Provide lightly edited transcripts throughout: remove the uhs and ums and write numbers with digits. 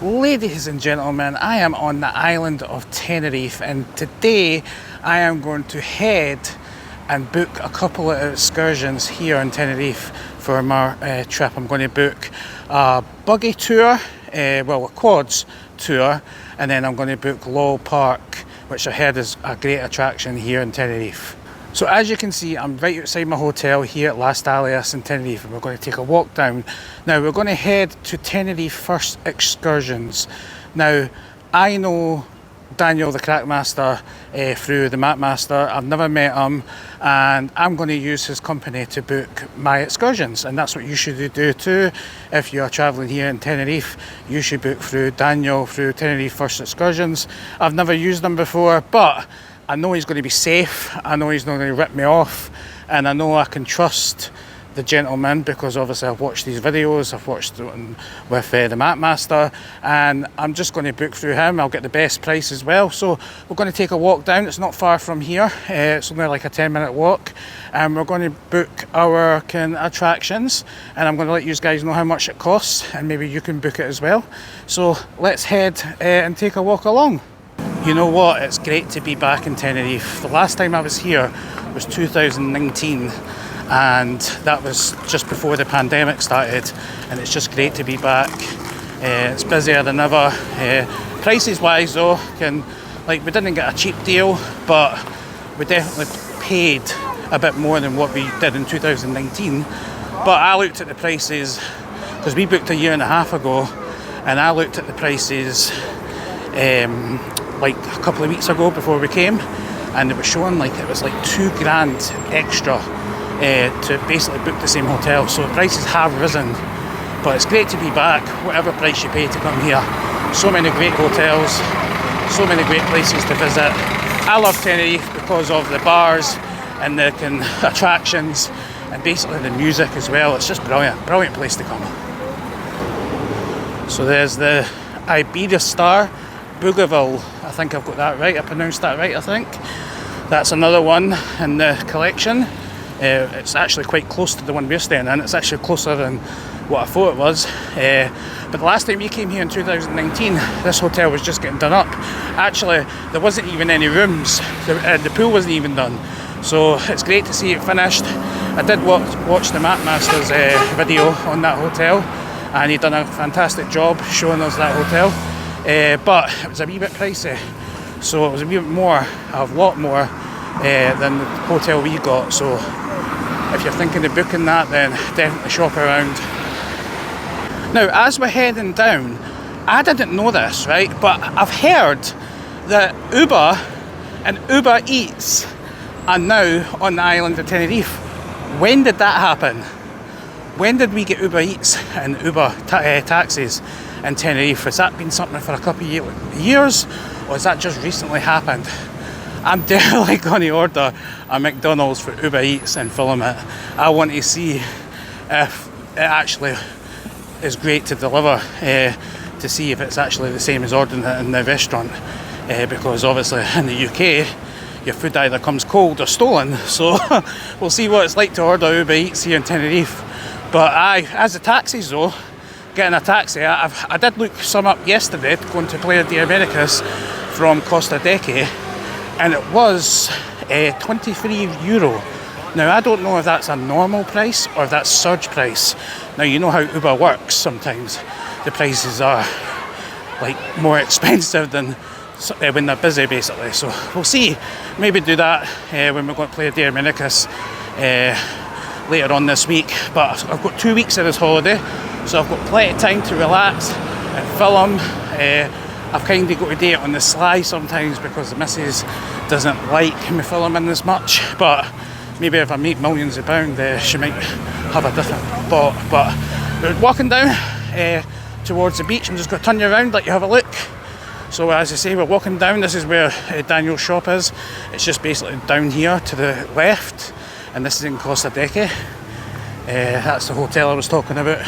Ladies and gentlemen, I am on the island of Tenerife, and today I am going to head and book a couple of excursions here in Tenerife for my trip. I'm going to book a buggy tour, a quads tour, and then I'm going to book Lowell Park, which I heard is a great attraction here in Tenerife. So as you can see, I'm right outside my hotel here at Las Dalias in Tenerife, and we're going to take a walk down. Now we're going to head to Tenerife First Excursions. Now I know Daniel the MacMaster through the MacMaster. I've never met him, and I'm going to use his company to book my excursions, and that's what you should do too. If you are travelling here in Tenerife, you should book through Daniel through Tenerife First Excursions. I've never used them before, but I know he's going to be safe, I know he's not going to rip me off, and I know I can trust the gentleman because obviously I've watched these videos, I've watched them with the MacMaster, and I'm just going to book through him. I'll get the best price as well. So we're going to take a walk down. It's not far from here, it's only like a 10-minute walk, and we're going to book our attractions, and I'm going to let you guys know how much it costs, and maybe you can book it as well. So let's head and take a walk along. You know what, it's great to be back in Tenerife. The last time I was here was 2019, and that was just before the pandemic started, and it's just great to be back. It's busier than ever. Prices wise though, we didn't get a cheap deal, but we definitely paid a bit more than what we did in 2019. But I looked at the prices, because we booked a year and a half ago, and I looked at the prices like a couple of weeks ago before we came, and it was showing like it was like $2,000 extra to basically book the same hotel. So prices have risen, but it's great to be back, whatever price you pay to come here. So many great hotels, so many great places to visit. I love Tenerife because of the bars and the attractions, and basically the music as well. It's just brilliant place to come. So there's the Iberostar Bougainville. I think I've got that right, I pronounced that right, I think. That's another one in the collection. It's actually quite close to the one we're staying in. It's actually closer than what I thought it was. But the last time we came here in 2019, this hotel was just getting done up. Actually, there wasn't even any rooms. The pool wasn't even done. So it's great to see it finished. I did watch the MacMaster's video on that hotel, and he done a fantastic job showing us that hotel. But it was a wee bit pricey, so it was a wee bit more, a lot more than the hotel we got. So if you're thinking of booking that, then definitely shop around. Now as we're heading down, I didn't know this, right, but I've heard that Uber and Uber Eats are now on the island of Tenerife. When did that happen? When did we get Uber Eats and Uber taxis in Tenerife? Has that been something for a couple of years, or has that just recently happened? I'm definitely going to order a McDonald's for Uber Eats and film it. I want to see if it actually is great to deliver, to see if it's actually the same as ordering it in the restaurant, because obviously in the UK your food either comes cold or stolen. So we'll see what it's like to order Uber Eats here in Tenerife. But as the taxis though, getting a taxi, I did look some up yesterday going to Playa de Americas from Adeje, and it was €23. Now I don't know if that's a normal price or if that's surge price. Now you know how Uber works, sometimes the prices are like more expensive than when they're busy basically. So we'll see, maybe do that when we're going to Playa de Americas later on this week. But I've got 2 weeks of this holiday, so I've got plenty of time to relax and film. I've kind of got to do it on the sly sometimes because the missus doesn't like me filming as much, but maybe if I make millions of pounds, she might have a different thought. But we're walking down towards the beach. I'm just going to turn you around, let you have a look. So as I say, we're walking down. This is where Daniel's shop is. It's just basically down here to the left, and this is in Adeje. That's the hotel I was talking about,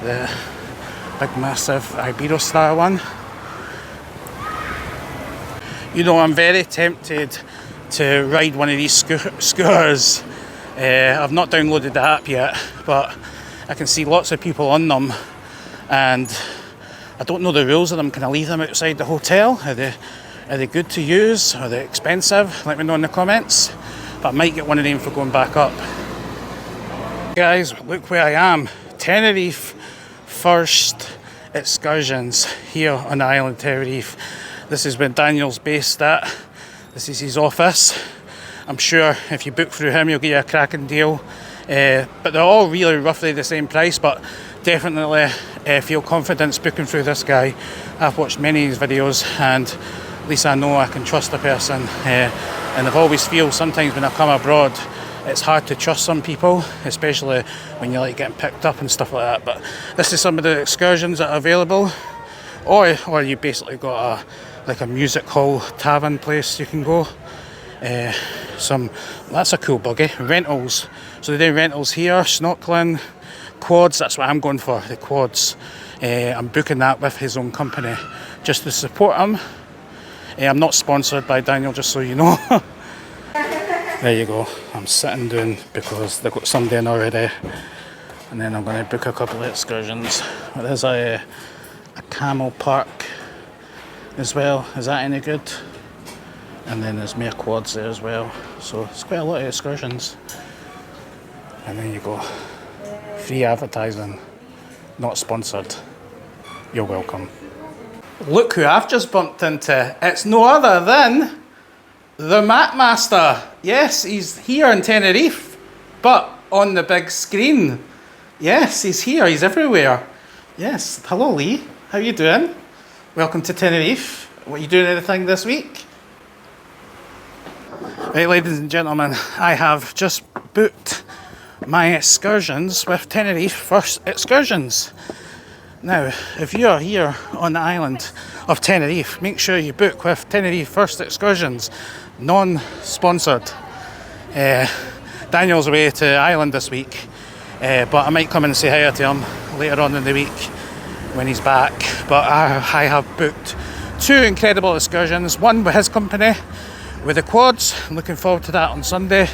the big massive Iberostar one. You know, I'm very tempted to ride one of these scooters. I've not downloaded the app yet, but I can see lots of people on them, and I don't know the rules of them. Can I leave them outside the hotel? Are they good to use? Are they expensive? Let me know in the comments. But I might get one of them for going back up. Guys, look where I am. Tenerife First Excursions here on the island of Tenerife. This is where Daniel's based at. This is his office. I'm sure if you book through him, he'll give you a cracking deal. But they're all really roughly the same price, but definitely feel confident booking through this guy. I've watched many of his videos, and at least I know I can trust the person. And I've always feel sometimes when I come abroad, it's hard to trust some people, especially when you're like getting picked up and stuff like that. But this is some of the excursions that are available, or you basically got a music hall tavern place you can go. That's a cool buggy. Rentals. So they do rentals here, snorkeling, quads. That's what I'm going for, the quads. I'm booking that with his own company just to support him. I'm not sponsored by Daniel, just so you know. There you go. I'm sitting down because they've got somebody in already. And then I'm going to book a couple of excursions. There's a camel park as well. Is that any good? And then there's more quads there as well. So it's quite a lot of excursions. And there you go. Free advertising. Not sponsored. You're welcome. Look who I've just bumped into. It's no other than the MacMaster. Yes, he's here in Tenerife, but on the big screen. Yes, he's here. He's everywhere. Yes. Hello, Lee. How you doing? Welcome to Tenerife. What are you doing anything this week? Right, ladies and gentlemen, I have just booked my excursions with Tenerife First Excursions. Now, if you are here on the island of Tenerife, make sure you book with Tenerife First Excursions, non-sponsored. Daniel's away to Ireland this week, but I might come and say hi to him later on in the week when he's back. But I have booked two incredible excursions, one with his company with the quads. I'm looking forward to that on Sunday.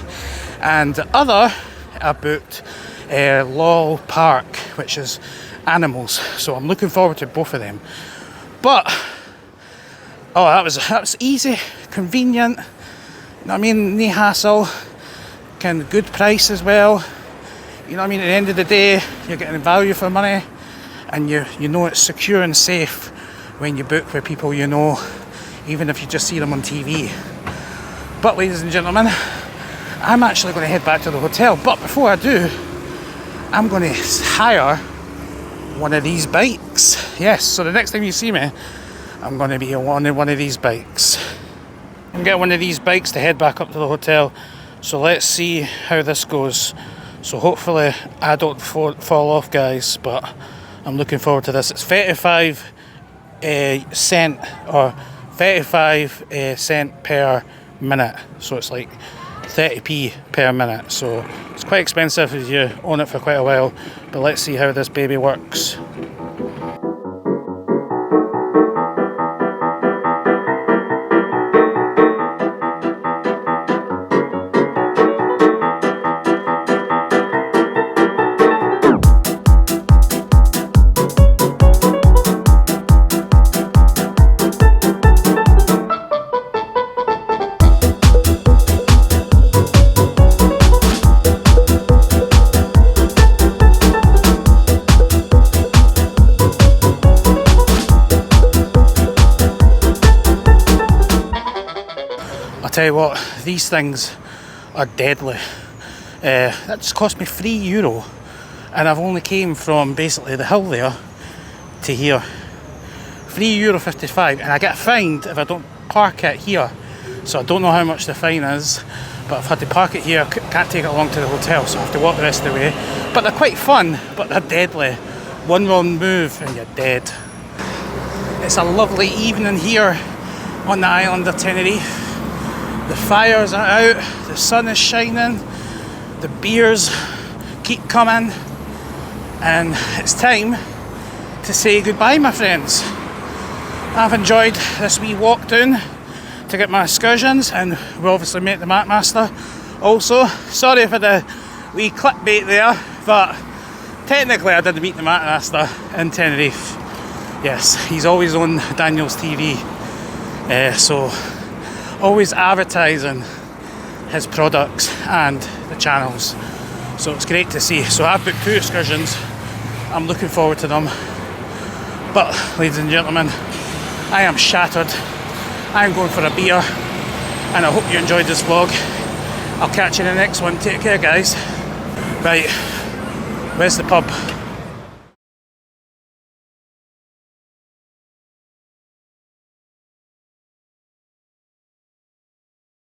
And the other, I booked LOL Park, which is animals. So I'm looking forward to both of them. But that was easy, convenient. You know what I mean? No hassle. Kind of good price as well. You know what I mean? At the end of the day, you're getting value for money, and you know it's secure and safe when you book with people you know, even if you just see them on TV. But ladies and gentlemen, I'm actually going to head back to the hotel. But before I do, I'm going to hire one of these bikes. Yes, so the next time you see me, I'm going to be on one of these bikes. I'm getting one of these bikes to head back up to the hotel. So let's see how this goes. So hopefully I don't fall off, guys, but I'm looking forward to this. It's 35 cent or 35 cent per minute. So it's like 30p per minute. So it's quite expensive if you own it for quite a while. But let's see how this baby works. Tell you what, these things are deadly. That just cost me €3, and I've only came from basically the hill there to here. €3.55, and I get fined if I don't park it here. So I don't know how much the fine is, but I've had to park it here. Can't take it along to the hotel, so I have to walk the rest of the way. But they're quite fun, but they're deadly. One wrong move and you're dead. It's a lovely evening here on the island of Tenerife. The fires are out, the sun is shining, the beers keep coming, and it's time to say goodbye, my friends. I've enjoyed this wee walk down to get my excursions, and we obviously met the MacMaster also. Sorry for the wee clickbait there, but technically I did meet the MacMaster in Tenerife. Yes, he's always on Daniel's TV, so always advertising his products and the channels. So it's great to see. So I've booked 2 excursions. I'm looking forward to them. But ladies and gentlemen, I am shattered. I'm going for a beer, and I hope you enjoyed this vlog. I'll catch you in the next one. Take care, guys. Right, where's the pub?